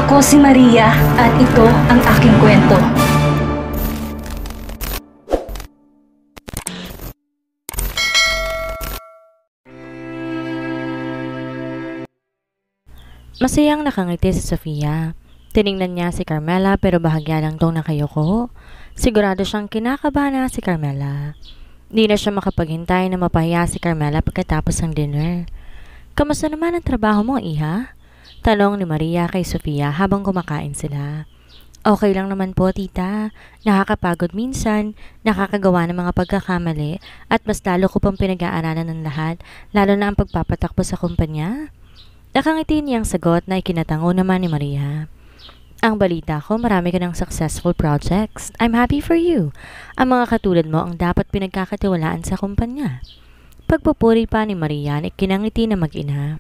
Ako si Maria at ito ang aking kwento. Masayang nakangiti si Sofia. Tiningnan niya si Carmela pero bahagya lang tong nakayuko. Sigurado siyang kinakabahan na si Carmela. Di na siya makapaghintay na mapahiya si Carmela pagkatapos ng dinner. Kamusta naman ang trabaho mo, Iha? Tanong ni Maria kay Sofia habang kumakain sila. Okay lang naman po, tita. Nakakapagod minsan, nakakagawa ng mga pagkakamali at mas lalo ko pang pinag-aaralan ng lahat, lalo na ang pagpapatakbo sa kumpanya. Nakangiti niyang sagot na ikinatango naman ni Maria. Ang balita ko, marami ka ng successful projects. I'm happy for you. Ang mga katulad mo ang dapat pinagkakatiwalaan sa kumpanya. Pagpupuri pa ni Maria, ikinangiti na mag-ina.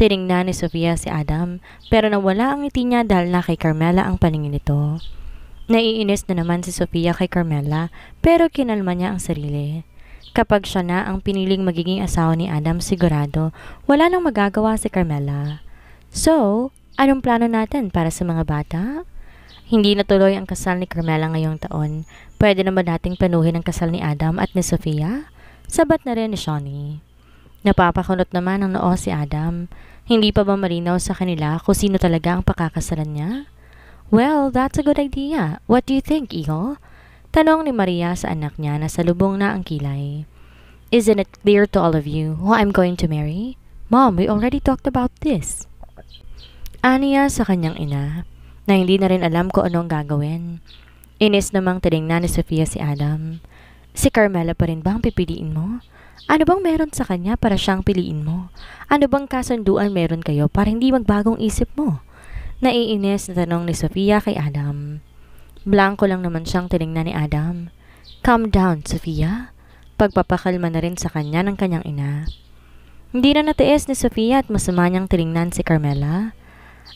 Tiningnan ni Sofia si Adam, pero nawala ang ngiti niya dahil na kay Carmela ang paningin nito. Naiinis na naman si Sofia kay Carmela, pero kinalma niya ang sarili. Kapag siya na ang piniling magiging asawa ni Adam, sigurado wala nang magagawa si Carmela. So, anong plano natin para sa mga bata? Hindi natuloy ang kasal ni Carmela ngayong taon. Pwede naman nating planuhin ang kasal ni Adam at ni Sofia? Sabat na rin ni Shawnee. Napapakunot naman ang noo si Adam. Hindi pa ba malinaw sa kanila kung sino talaga ang pakakasalan niya? Well, that's a good idea. What do you think, Iho? Tanong ni Maria sa anak niya na salubong na ang kilay. Isn't it clear to all of you who I'm going to marry? Mom, we already talked about this. Aniya sa kanyang ina, na hindi na rin alam kung anong gagawin. Inis namang tiningnan ni Sofia si Adam. Si Carmela pa rin ba ang pipiliin mo? Ano bang meron sa kanya para siyang piliin mo? Ano bang kasunduan meron kayo para hindi magbagong isip mo? Naiinis na tanong ni Sofia kay Adam. Blanco lang naman siyang tiningnan ni Adam. Calm down, Sofia. Pagpapakalma na rin sa kanya ng kanyang ina. Hindi na natiis ni Sofia at masama niyang tiningnan si Carmela.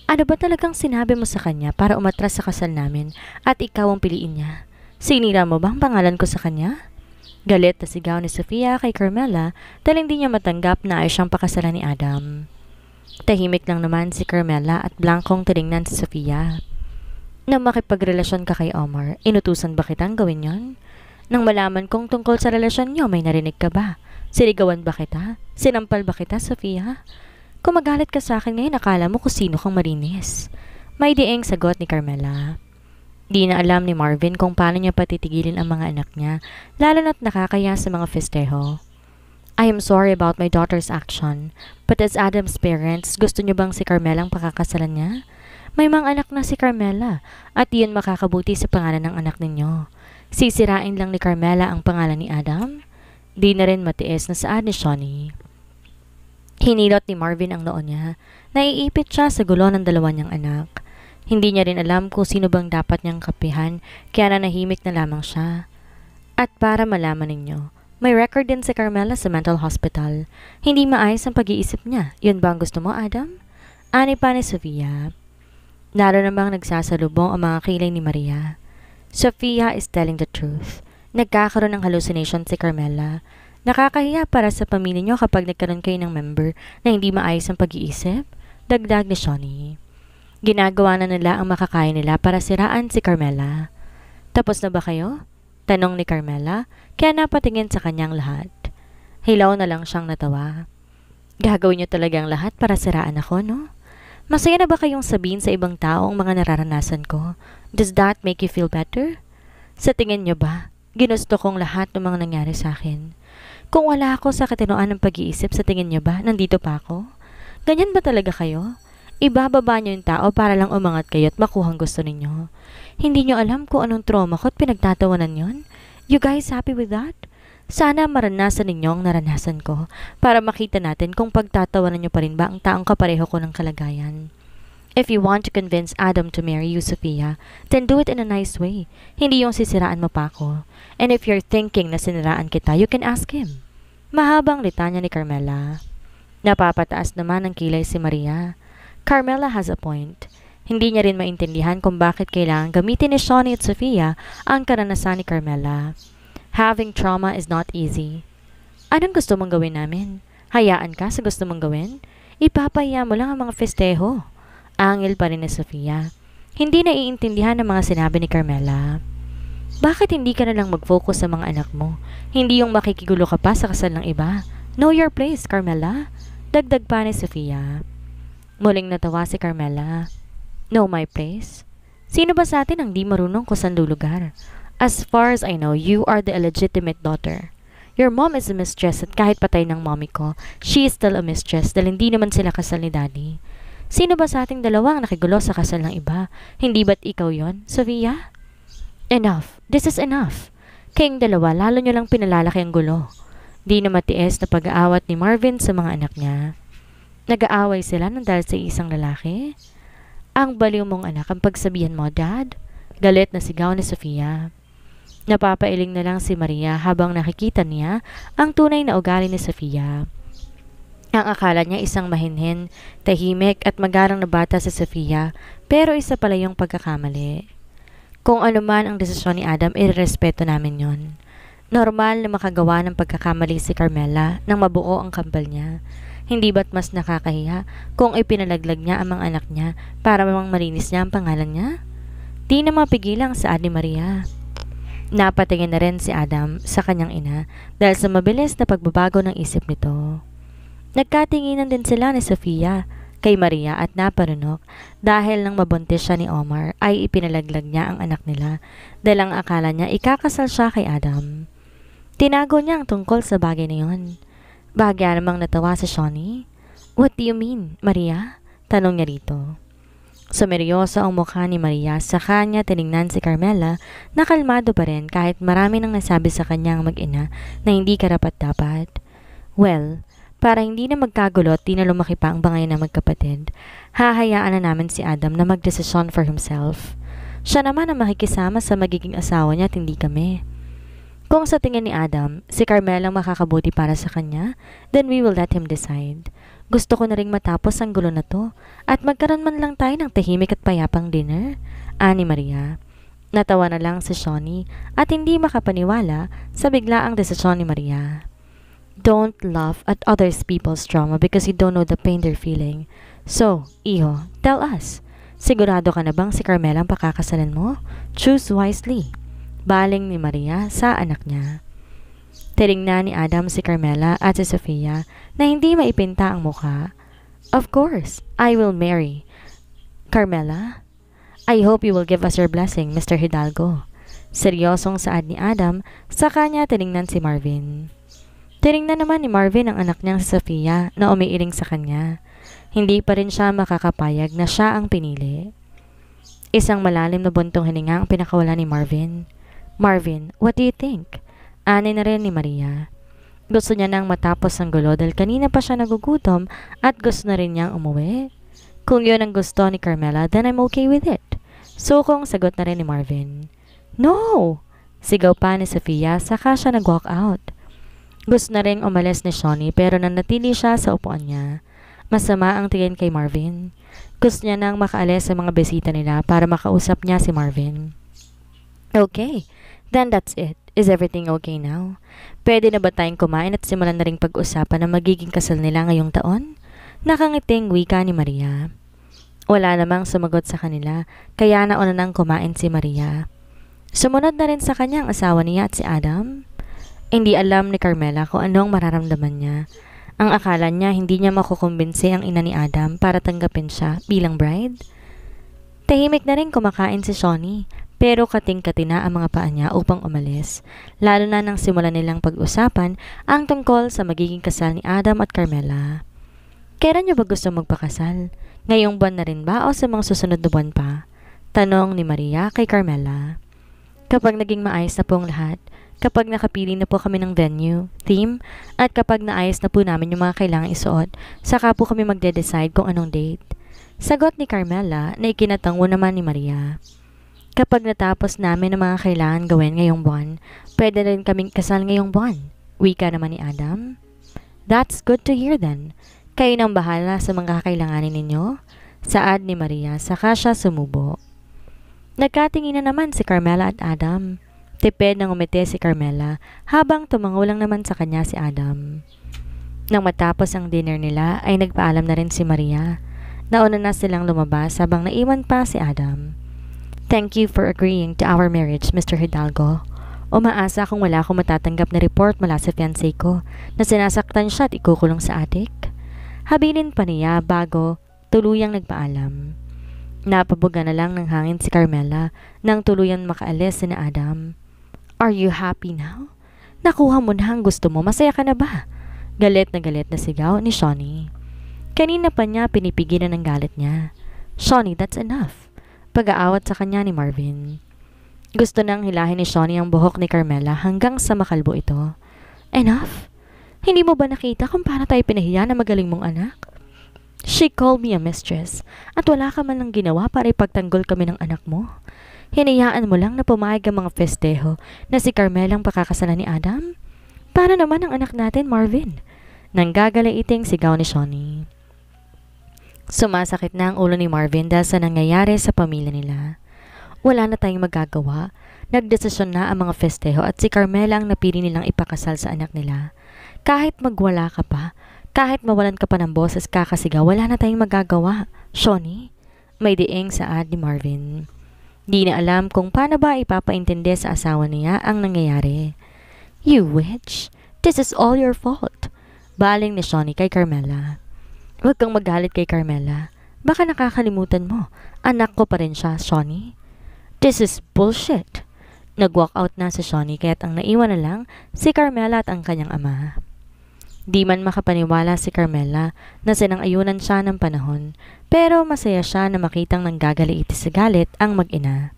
Ano ba talagang sinabi mo sa kanya para umatras sa kasal namin at ikaw ang piliin niya? Sinira mo bang pangalan ko sa kanya? Galit na sigaw ni Sofia kay Carmela dahil hindi niya matanggap na ay siyang pakasalan ni Adam. Tahimik lang naman si Carmela at blankong tiningnan si Sofia. Nang makipagrelasyon ka kay Omar, inutusan ba kitang gawin yon? Nang malaman kong tungkol sa relasyon niyo, may narinig ka ba? Sinigawan ba kita? Sinampal ba kita, Sofia? Kung magalit ka sa akin ngayon, akala mo kung sino kang marinis. May dieng sagot ni Carmela. Di na alam ni Marvin kung paano niya patitigilin ang mga anak niya, lalo na't nakakaya sa mga festejo. I am sorry about my daughter's action, but as Adam's parents, gusto niyo bang si Carmela ang pakakasalan niya? May mga anak na si Carmela at iyon makakabuti sa pangalan ng anak ninyo. Sisirain lang ni Carmela ang pangalan ni Adam? Di na rin matiis na saad ni Shawnee. Hinilot ni Marvin ang noo niya. Naiipit siya sa gulo ng dalawa niyang anak. Hindi niya rin alam kung sino bang dapat niyang kapihan, kaya nanahimik na lamang siya. At para malaman ninyo, may record din si Carmela sa mental hospital. Hindi maayos ang pag-iisip niya. Yun ba ang gusto mo, Adam? Ani pa ni Sofia. Lalo namang nagsasalubong ang mga kilay ni Maria. Sofia is telling the truth. Nagkakaroon ng hallucination si Carmela. Nakakahiya para sa pamilya niyo kapag nagkaroon kayo ng member na hindi maayos ang pag-iisip. Dagdag ni Shawnee. Ginagawa na nila ang makakaya nila para siraan si Carmela. Tapos na ba kayo? Tanong ni Carmela, kaya napatingin sa kanyang lahat. Hilaw na lang siyang natawa. Gagawin niyo talagang lahat para siraan ako, no? Masaya na ba kayong sabihin sa ibang tao ang mga nararanasan ko? Does that make you feel better? Sa tingin niyo ba, ginusto kong lahat ng mga nangyari sa akin? Kung wala ako sa katinoan ng pag-iisip, sa tingin niyo ba, nandito pa ako? Ganyan ba talaga kayo? Ibababa niyo yung tao para lang umangat kayo at makuha ang gusto ninyo. Hindi niyo alam kung anong trauma ko at pinagtatawanan yon? You guys happy with that? Sana maranasan ninyo ang naranasan ko para makita natin kung pagtatawanan niyo pa rin ba ang taong kapareho ko ng kalagayan. If you want to convince Adam to marry you, Sofia, then do it in a nice way. Hindi yung sisiraan mo pa ako. And if you're thinking na siniraan kita, you can ask him. Mahabang litanya ni Carmela. Napapataas naman ang kilay si Maria. Carmela has a point. Hindi niya rin maintindihan kung bakit kailangan gamitin ni Shawnee at Sofia ang karanasan ni Carmela. Having trauma is not easy. Anong gusto mong gawin namin? Hayaan ka sa gusto mong gawin? Ipapahiya mo lang ang mga festejo. Angil pa rin ni Sofia. Hindi naiintindihan ng mga sinabi ni Carmela. Bakit hindi ka na lang mag-focus sa mga anak mo? Hindi yung makikigulo ka pa sa kasal ng iba. Know your place, Carmela. Dagdag pa ni Sofia. Muling natawa si Carmela. Know my place? Sino ba sa atin ang di marunong kung saan lulugar? As far as I know, you are the illegitimate daughter. Your mom is a mistress at kahit patay ng mommy ko, she is still a mistress dahil hindi naman sila kasal ni daddy. Sino ba sa ating dalawa ang nakigulo sa kasal ng iba? Hindi ba't ikaw yon, Sofia? Enough. This is enough. Kayong dalawa, lalo nyo lang pinalalaki ang gulo. Di na matiis na pag-aawat ni Marvin sa mga anak niya. Nag-aaway sila nang dahil sa isang lalaki? Ang baliw mong anak ang pagsabihan mo, Dad? Galit na sigaw ni Sofia. Napapailing na lang si Maria habang nakikita niya ang tunay na ugali ni Sofia. Ang akala niya isang mahinhin, tahimik at magarang na bata si Sofia, pero isa pala yung pagkakamali. Kung ano man ang desisyon ni Adam, irerespeto namin yon. Normal na makagawa ng pagkakamali si Carmela nang mabuo ang kambal niya. Hindi ba't mas nakakahiya kung ipinalaglag niya ang mga anak niya para mang marinis niya ang pangalan niya? Di na mapigilang sa ni Maria. Napatingin na rin si Adam sa kanyang ina dahil sa mabilis na pagbabago ng isip nito. Nagkatinginan din sila ni Sofia kay Maria at naparunok dahil nang mabuntis siya ni Omar ay ipinalaglag niya ang anak nila dahil ang akala niya ikakasal siya kay Adam. Tinago niya ang tungkol sa bagay na yun. Bahagya namang natawa si Shawnee. What do you mean, Maria? Tanong niya rito. Sumeryoso ang mukha ni Maria sa kanya tiningnan si Carmela na kalmado pa rin kahit marami nang nasabi sa kanyang mag-ina na hindi karapat-dapat. Well, para hindi na magkagulo at di na lumaki pa ang bangay na magkapatid, hahayaan na namin si Adam na magdesisyon for himself. Siya naman ang makikisama sa magiging asawa niya at hindi kami. Kung sa tingin ni Adam, si Carmela ang makakabuti para sa kanya, then we will let him decide. Gusto ko na ring matapos ang gulo na to at magkaroon man lang tayo ng tahimik at payapang dinner, ani Maria. Natawa na lang si Shawnee at hindi makapaniwala sa biglaang desisyon ni Maria. Don't laugh at other people's trauma because you don't know the pain they're feeling. So, iho, tell us. Sigurado ka na bang si Carmela ang pakakasalan mo? Choose wisely. Baling ni Maria sa anak niya. Tiningnan ni Adam si Carmela at si Sofia na hindi maipinta ang mukha. Of course, I will marry. Carmela, I hope you will give us your blessing, Mr. Hidalgo. Seryosong saad ni Adam sa kanya tiningnan si Marvin. Tiningnan naman ni Marvin ang anak niyang si Sofia na umiiling sa kanya. Hindi pa rin siya makakapayag na siya ang pinili. Isang malalim na buntong hininga ang pinakawala ni Marvin. Marvin, what do you think? Ani na rin ni Maria. Gusto niya nang matapos ang gulo dahil kanina pa siya nagugutom at gusto na rin niyang umuwi. Kung yun ang gusto ni Carmela, then I'm okay with it. Sukong sagot na rin ni Marvin. No! Sigaw pa ni Sofia saka siya nag-walk out. Gusto na rin umalis ni Shawnee pero nanatili siya sa upuan niya. Masama ang tingin kay Marvin. Gusto niya nang makaalis sa mga bisita nila para makausap niya si Marvin. Okay, then that's it. Is everything okay now? Pwede na ba tayong kumain at simulan na rin pag-usapan na magiging kasal nila ngayong taon? Nakangiting wika ni Maria. Wala namang sumagot sa kanila kaya nauna nang kumain si Maria. Sumunod na rin sa kanya ang asawa niya at si Adam. Hindi alam ni Carmela kung anong mararamdaman niya. Ang akala niya hindi niya makukumbinsi ang ina ni Adam para tanggapin siya bilang bride. Tahimik na rin kumakain si Shawnee pero kating-kati na ang mga paa niya upang umalis. Lalo na nang simulan nilang pag-usapan ang tungkol sa magiging kasal ni Adam at Carmela. Kailan niyo ba gusto magpakasal? Ngayong buwan na rin ba o sa mga susunod na buwan pa? Tanong ni Maria kay Carmela. Kapag naging maayos na pong lahat, kapag nakapili na po kami ng venue, theme, at kapag naayos na po namin yung mga kailangang isuot, saka po kami magde-decide kung anong date. Sagot ni Carmela na ikinatango naman ni Maria. Kapag natapos namin ang mga kailangan gawin ngayong buwan, pwede rin kaming kasal ngayong buwan. Wika naman ni Adam. That's good to hear then. Kayo nang bahala sa mga kakailanganin ninyo? Saad ni Maria saka siya sumubo. Nagkatingin na naman si Carmela at Adam. Tipid nang umiti si Carmela habang tumango lang naman sa kanya si Adam. Nang matapos ang dinner nila ay nagpaalam na rin si Maria. Nauna na silang lumabas habang naiwan pa si Adam. "Thank you for agreeing to our marriage, Mr. Hidalgo. Umaasa kung wala akong matatanggap na report mula sa fiancé ko na sinasaktan siya at ikukulong sa attic." Habilin pa niya bago tuluyang nagpaalam. Napabuga na lang ng hangin si Carmela nang tuluyang makaalis si na Adam. "Are you happy now? Nakuha mo na ang gusto mo, masaya ka na ba?" Galit na sigaw ni Shawnee. Kanina pa niya pinipigilan ng galit niya. "Shawnee, that's enough." Pag-aawat sa kanya ni Marvin. Gusto nang hilahin ni Shawnee ang buhok ni Carmela hanggang sa makalbo ito. "Enough? Hindi mo ba nakita kung paano tayo pinahiya na magaling mong anak? She called me a mistress at wala ka man lang ginawa para ipagtanggol kami ng anak mo. Hinayaan mo lang na pumayag ang mga festejo na si Carmela ang pakakasalan ni Adam? Para naman ang anak natin, Marvin?" Nanggagaliiting sigaw ni Shawnee. Sumasakit na ang ulo ni Marvin dahil sa nangyayari sa pamilya nila. Wala na tayong magagawa. Nagdesisyon na ang mga festejo at si Carmela ang napili nilang ipakasal sa anak nila. Kahit magwala ka pa, kahit mawalan ka pa ng boses kakasigaw, wala na tayong magagawa. Shawnee? May diing saad ni Marvin. Di na alam kung paano ba ipapaintindi sa asawa niya ang nangyayari. "You witch! This is all your fault." Baling ni Shawnee kay Carmela. "Huwag kang magalit kay Carmela. Baka nakakalimutan mo. Anak ko pa rin siya, Shawnee." "This is bullshit." Nag-walk out na si Shawnee kaya't ang naiwan na lang si Carmela at ang kanyang ama. Di man makapaniwala si Carmela na sinang-ayunan siya ng panahon, pero masaya siya na makitang nanggagaliiti sa galit ang mag-ina.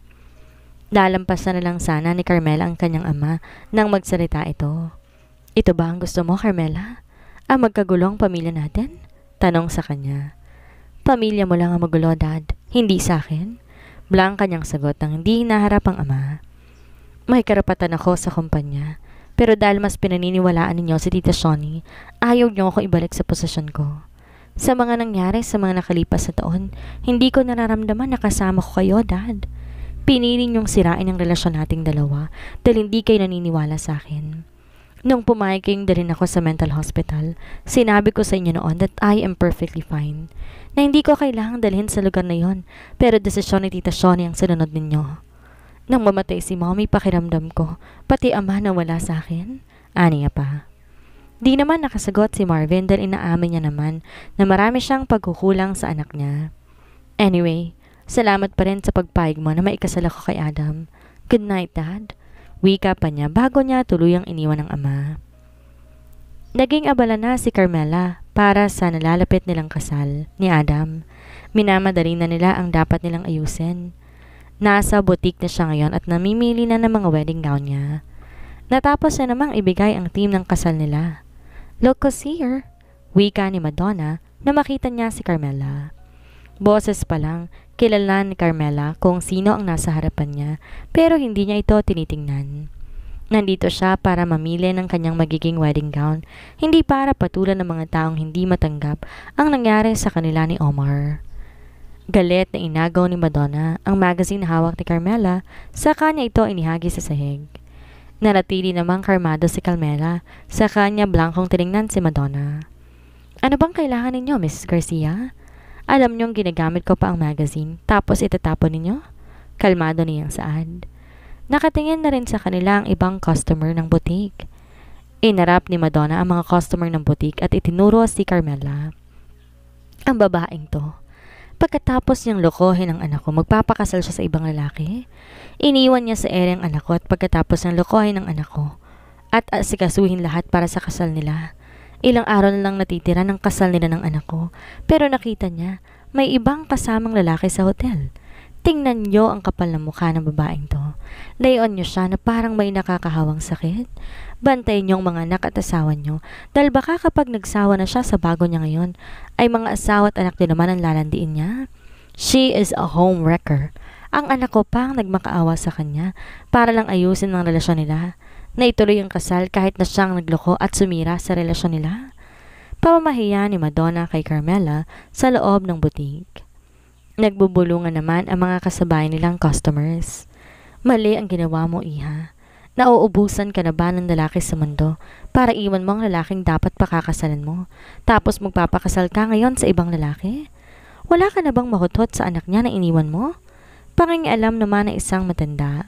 Lalampasan na lang sana ni Carmela ang kanyang ama nang magsalita ito. "Ito ba ang gusto mo, Carmela? Ang magkagulong pamilya natin?" Tanong sa kanya. "Pamilya mo lang ang magulo, Dad. Hindi sa akin." Blank kanyang sagot nang hindi hinaharap ang ama. "May karapatan ako sa kumpanya. Pero dahil mas pinaniniwalaan ninyo si Tita Shawnee, ayaw niyo ako ibalik sa posisyon ko. Sa mga nangyari sa mga nakalipas na taon, hindi ko nararamdaman na kasama ko kayo, Dad. Pinili niyong sirain ang relasyon nating dalawa dahil hindi kayo naniniwala sa akin. Nung pumayag kayong dalhin ako sa mental hospital, sinabi ko sa inyo noon that I am perfectly fine, na hindi ko kailangang dalhin sa lugar na yon, pero desisyon ni Tita Shawnee ang sinunod ninyo. Nang mamatay si Mommy, pakiramdam ko, pati ama na wala sa akin." Aniya pa. Di naman nakasagot si Marvin dahil inaamin niya naman na marami siyang pagkukulang sa anak niya. "Anyway, salamat pa rin sa pagpayag mo na maikasal ako kay Adam. Good night, Dad." Wika pa niya bago niya tuluyang iniwan ng ama. Naging abala na si Carmela para sa nalalapit nilang kasal ni Adam. Minamadali na nila ang dapat nilang ayusin. Nasa boutique na siya ngayon at namimili na ng mga wedding gown niya. Natapos na namang ibigay ang team ng kasal nila. "Look who's here," wika ni Madonna na makita niya si Carmela. Boses pa lang, kilala ni Carmela kung sino ang nasa harapan niya pero hindi niya ito tinitingnan. Nandito siya para mamili ng kanyang magiging wedding gown, hindi para patulan ng mga taong hindi matanggap ang nangyari sa kanila ni Omar. Galit na inagaw ni Madonna ang magazine na hawak ni Carmela, sa kanya ito inihagi sa sahig. Nanatili namang karmado si Carmela, sa kanya blankong tiningnan si Madonna. "Ano bang kailangan ninyo, Mrs. Garcia? Alam niyong ginagamit ko pa ang magazine, tapos itatapon ninyo?" Kalmado niyang saad. Nakatingin na rin sa kanila ang ibang customer ng boutique. Inarap ni Madonna ang mga customer ng boutique at itinuro si Carmela. "Ang babaeng to, pagkatapos niyang lokohin ang anak ko, magpapakasal siya sa ibang lalaki. Iniwan niya sa ere ang anak ko at pagkatapos ng lokohin ang anak ko at asikasuhin lahat para sa kasal nila. Ilang araw na lang natitira ng kasal nila ng anak ko, pero nakita niya may ibang kasamang lalaki sa hotel. Tingnan niyo ang kapal ng mukha ng babaeng to. Layon niyo siya na parang may nakakahawang sakit. Bantayin niyo ang mga anak at asawa niyo dahil baka kapag nagsawa na siya sa bago niya ngayon, ay mga asawa at anak din naman ang lalandiin niya. She is a home wrecker. Ang anak ko pa ang nagmakaawa sa kanya para lang ayusin ang relasyon nila, na ituloy ang kasal kahit na siyang nagloko at sumira sa relasyon nila." Pamamahiya ni Madonna kay Carmela sa loob ng boutique. Nagbubulungan naman ang mga kasabay nilang customers. "Mali ang ginawa mo, iha. Nauubusan ka na ba ng lalaki sa mundo para iwan mo ang lalaking dapat pakakasalan mo, tapos magpapakasal ka ngayon sa ibang lalaki? Wala ka na bang mahutot sa anak niya na iniwan mo? Pangingialam naman ng isang matanda.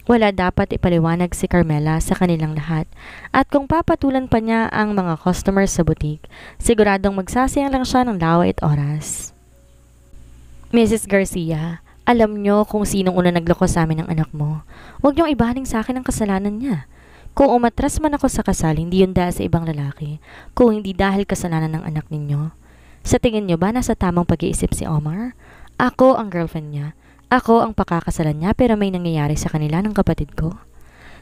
Wala dapat ipaliwanag si Carmela sa kanilang lahat at kung papatulan pa niya ang mga customers sa butik, siguradong magsasayang lang siya ng laway at oras. Mrs. Garcia, alam niyo kung sinong una nagloko sa amin ng anak mo. Huwag niyong ibaling sa akin ang kasalanan niya. Kung umatras man ako sa kasal, hindi yun dahil sa ibang lalaki, kung hindi dahil kasalanan ng anak ninyo. Sa tingin niyo ba nasa tamang pag-iisip si Omar? Ako ang girlfriend niya. Ako ang pakakasalan niya pero may nangyayari sa kanila ng kapatid ko.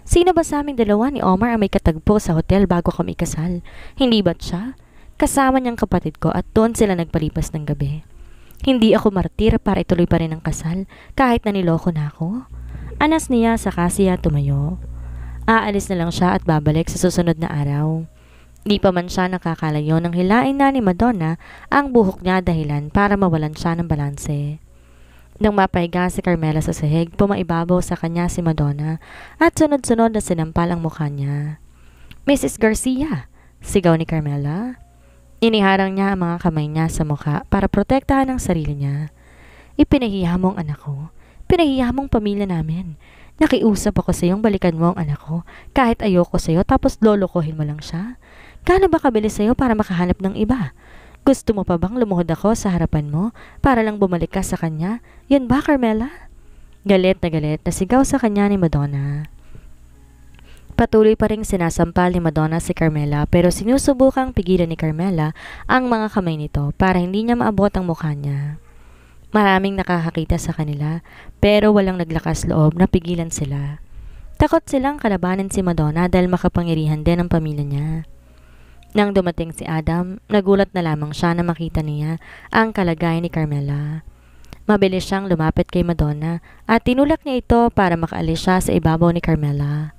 Sino ba sa aming dalawa ni Omar ang may katagpo sa hotel bago kami ikasal? Hindi ba't siya? Kasama niyang kapatid ko at doon sila nagpalipas ng gabi. Hindi ako martir para ituloy pa rin ang kasal kahit na niloko na ako. Anas niya saka siya tumayo. Aalis na lang siya at babalik sa susunod na araw. Di pa man siya nakakalayo nang hilain na ni Madonna ang buhok niya dahilan para mawalan siya ng balanse. Nang mapahiga si Carmela sa sahig, pumaibabaw sa kanya si Madonna at sunod-sunod na sinampal ang mukha niya. Mrs. Garcia, sigaw ni Carmela. Iniharang niya ang mga kamay niya sa mukha para protektahan ang sarili niya. Ipinahiya mo ang anak ko. Pinahiya mong pamilya namin. Nakiusap ako sa iyong balikan mo ang anak ko kahit ayoko sa iyo tapos lolokohin mo lang siya. Gaano ba kabilis sa iyo para makahanap ng iba? Gusto mo pa bang lumuhod ako sa harapan mo para lang bumalik ka sa kanya? Yan ba, Carmela? Galit na sigaw sa kanya ni Madonna. Patuloy pa ring sinasampal ni Madonna si Carmela pero sinusubukang pigilan ni Carmela ang mga kamay nito para hindi niya maabot ang mukha niya. Maraming nakakakita sa kanila pero walang naglakas loob na pigilan sila. Takot silang kalabanin si Madonna dahil makapangyarihan din ang pamilya niya. Nang dumating si Adam, nagulat na lamang siya na makita niya ang kalagayan ni Carmela. Mabilis siyang lumapit kay Madonna at tinulak niya ito para makaalis siya sa ibabaw ni Carmela.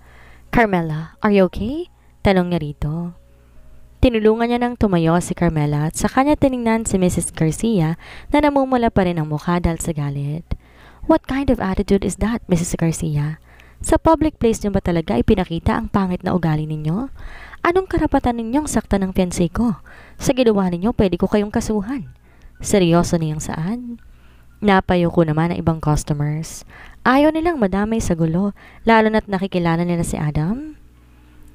Carmela, are you okay? Tanong niya rito. Tinulungan niya nang tumayo si Carmela at sa kanya tiningnan si Mrs. Garcia na namumula pa rin ang mukha dahil sa galit. What kind of attitude is that, Mrs. Garcia? Sa public place niyo ba talaga ipinakita ang pangit na ugali ninyo? Anong karapatan ninyong saktan ng fiancé ko? Sa ginawa ninyo, pwede ko kayong kasuhan. Seryoso niyang saan? Napayo ko naman ang ibang customers. Ayaw nilang madamay sa gulo, lalo na't nakikilala nila si Adam.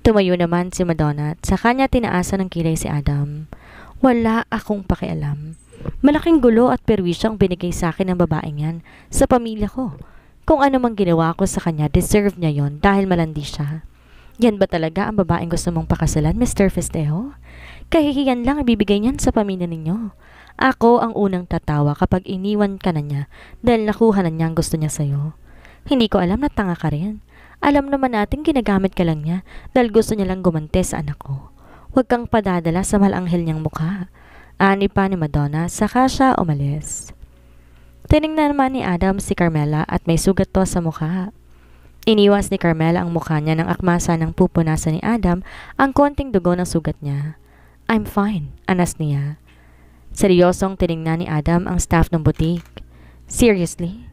Tumayo naman si Madonna at sa kanya tinaasan ng kilay si Adam. Wala akong pakialam. Malaking gulo at perwisyong binigay sa akin ng babaeng yan sa pamilya ko. Kung ano mang ginawa ko sa kanya, deserve niya yon dahil malandi siya. Yan ba talaga ang babaeng gusto mong pakasalan, Mr. Festejo? Kahihiyan lang ibibigay niyan sa pamilya ninyo. Ako ang unang tatawa kapag iniwan ka na niya dahil nakuha na niya ang gusto niya sa'yo. Hindi ko alam na tanga ka rin. Alam naman natin ginagamit ka lang niya dahil gusto niya lang gumante sa anak ko. Huwag kang padadala sa malanghel niyang mukha. Ani pa ni Madonna, saka siya umalis. Tinignan naman ni Adam si Carmela at may sugat to sa mukha. Iniwas ni Carmela ang mukha niya nang akmasa ng pupunasan ni Adam ang konting dugo ng sugat niya. I'm fine, anas niya. Seryosong tinignan ni Adam ang staff ng butik. Seriously?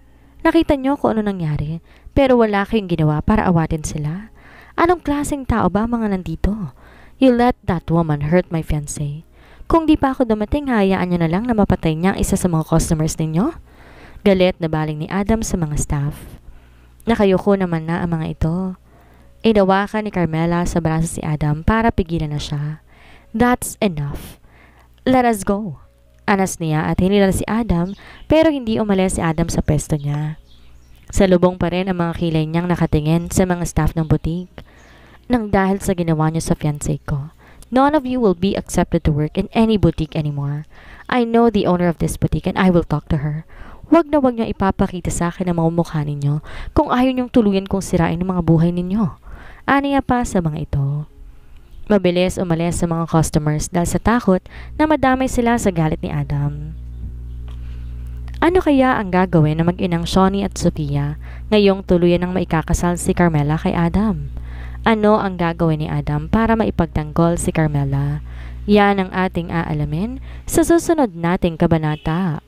Nakita niyo kung ano nangyari pero wala kayong ginawa para awatin sila? Anong klaseng tao ba mga nandito? You let that woman hurt my fiancé. Kung di pa ako dumating, hayaan niyo na lang na mapatay niya ang isa sa mga customers ninyo? Galit na baling ni Adam sa mga staff. Nakayuko naman na ang mga ito. Inawakan ni Carmela sa braso si Adam para pigilan na siya. That's enough. Let us go. Anas niya at hinila si Adam pero hindi umalis si Adam sa pwesto niya. Sa lubong pa rin ang mga kilay niyang nakatingin sa mga staff ng butik. Nang dahil sa ginawa niyo sa fiancé ko, none of you will be accepted to work in any boutique anymore. I know the owner of this boutique and I will talk to her. Wag na wag niyo ipapakita sa akin ang mga mukha ninyo kung ayaw niyong tuluyan kong sirain ang mga buhay ninyo. Aniya pa sa mga ito. Mabilis umalis sa mga customers dahil sa takot na madamay sila sa galit ni Adam. Ano kaya ang gagawin ng mag-inang Shawnee at Sofia ngayong tuluyan ng maikakasal si Carmela kay Adam? Ano ang gagawin ni Adam para maipagtanggol si Carmela? Yan ang ating aalamin sa susunod nating kabanata.